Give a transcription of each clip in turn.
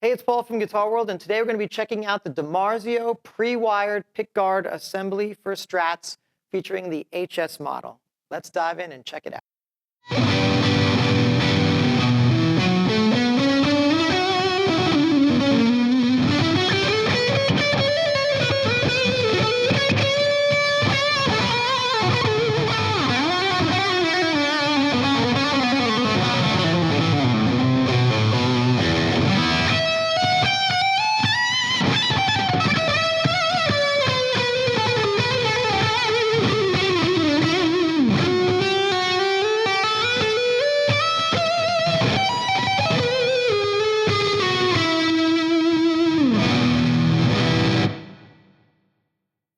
Hey, it's Paul from Guitar World, and today we're going to be checking out the DiMarzio pre-wired pickguard assembly for Strats featuring the HS model. Let's dive in and check it out.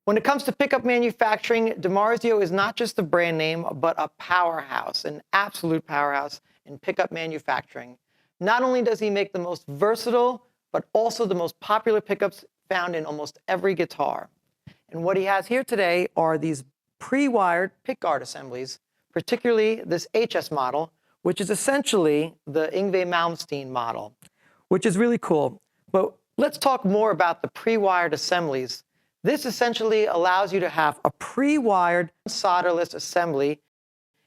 When it comes to pickup manufacturing, DiMarzio is not just a brand name, but a powerhouse, an absolute powerhouse in pickup manufacturing. Not only does he make the most versatile, but also the most popular pickups found in almost every guitar. And what he has here today are these pre-wired pickguard assemblies, particularly this HS model, which is essentially the Yngwie Malmsteen model, which is really cool. But let's talk more about the pre-wired assemblies. This essentially allows you to have a pre-wired solderless assembly,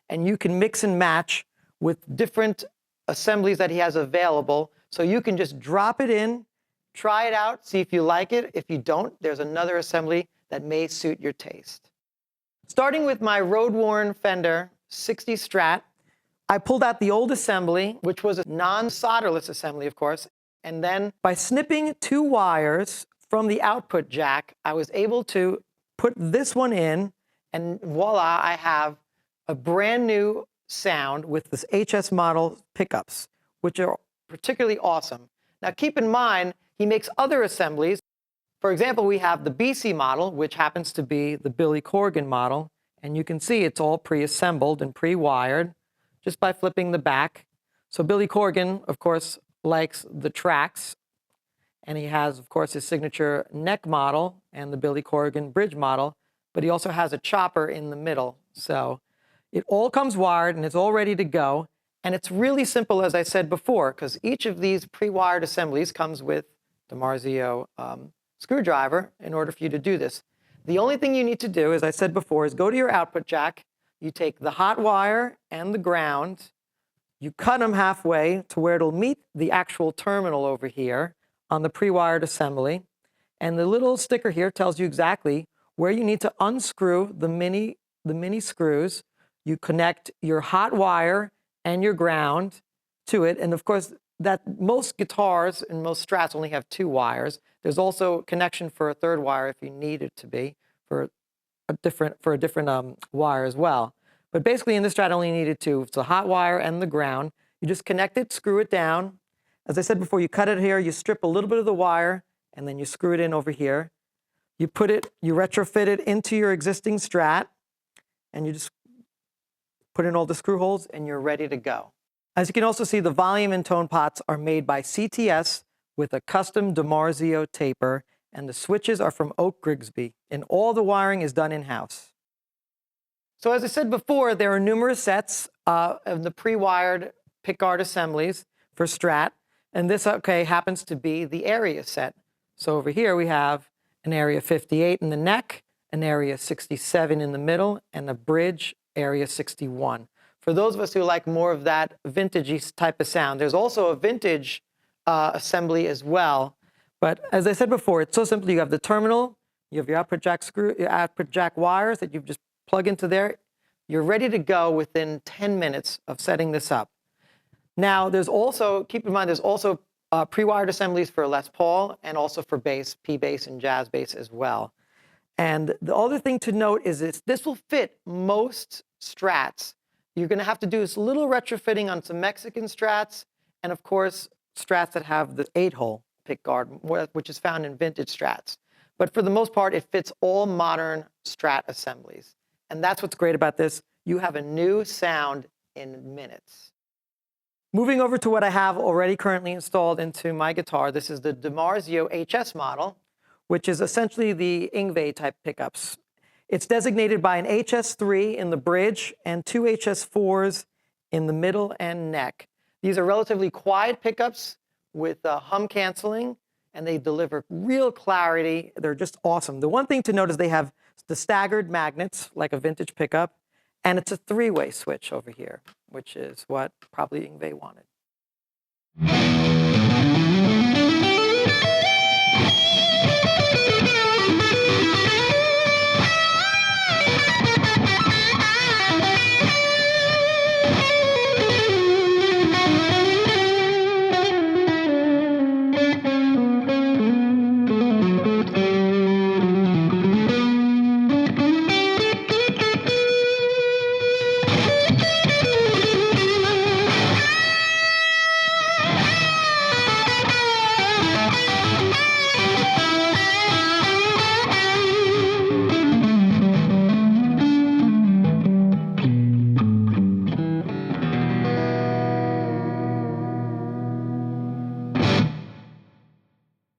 and you can mix and match with different assemblies that he has available. So you can just drop it in, try it out, see if you like it. If you don't, there's another assembly that may suit your taste. Starting with my road-worn Fender 60 Strat, I pulled out the old assembly, which was a non-solderless assembly, of course, and then by snipping 2 wires from the output jack, I was able to put this one in, and voila, I have a brand new sound with this HS model pickups, which are particularly awesome. Now keep in mind, he makes other assemblies. For example, we have the BC model, which happens to be the Billy Corgan model, and you can see it's all pre-assembled and pre-wired just by flipping the back. So Billy Corgan, of course, likes the tracks. And he has, of course, his signature neck model and the Billy Corgan bridge model, but he also has a chopper in the middle. So it all comes wired and it's all ready to go. And it's really simple, as I said before, because each of these pre-wired assemblies comes with DiMarzio screwdriver in order for you to do this. The only thing you need to do, as I said before, is go to your output jack. You take the hot wire and the ground. You cut them halfway to where it'll meet the actual terminal over here on the pre-wired assembly. And the little sticker here tells you exactly where you need to unscrew the mini screws. You connect your hot wire and your ground to it. And of course, that most guitars and most Strats only have 2 wires. There's also connection for a 3rd wire if you need it to be for a different wire as well. But basically in this Strat, I only needed 2. It's the hot wire and the ground. You just connect it, screw it down. As I said before, you cut it here, you strip a little bit of the wire, and then you screw it in over here. You retrofit it into your existing Strat, and you just put in all the screw holes, and you're ready to go. As you can also see, the volume and tone pots are made by CTS with a custom DiMarzio taper, and the switches are from Oak Grigsby, and all the wiring is done in-house. So as I said before, there are numerous sets of the pre-wired pickguard assemblies for Strat. And this, happens to be the area set. So over here we have an area 58 in the neck, an area 67 in the middle, and a bridge area 61. For those of us who like more of that vintagey type of sound, there's also a vintage assembly as well. But as I said before, it's so simple. You have the terminal, you have your output jack wires that you just plug into there. You're ready to go within 10 minutes of setting this up. Now, there's also, keep in mind, there's also pre-wired assemblies for Les Paul and also for bass, P-bass, and jazz bass as well. And the other thing to note is this will fit most Strats. You're going to have to do this little retrofitting on some Mexican Strats, and of course, Strats that have the 8-hole pickguard, which is found in vintage Strats. But for the most part, it fits all modern Strat assemblies. And that's what's great about this. You have a new sound in minutes. Moving over to what I have already currently installed into my guitar, this is the DiMarzio HS model, which is essentially the Yngwie type pickups. It's designated by an HS3 in the bridge and 2 HS4s in the middle and neck. These are relatively quiet pickups with hum canceling, and they deliver real clarity. They're just awesome. The one thing to note is they have the staggered magnets, like a vintage pickup, and it's a three-way switch over here, which is what probably Yngwie wanted.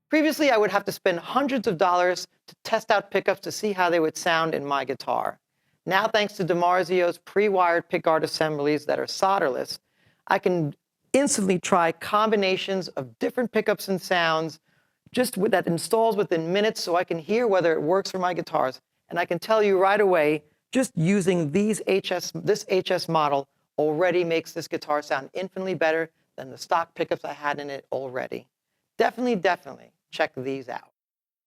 Previously, I would have to spend hundreds of dollars to test out pickups to see how they would sound in my guitar. Now, thanks to DiMarzio's pre-wired pickguard assemblies that are solderless, I can instantly try combinations of different pickups and sounds that installs within minutes so I can hear whether it works for my guitars. And I can tell you right away, just using this HS model already makes this guitar sound infinitely better than the stock pickups I had in it already. Definitely check these out.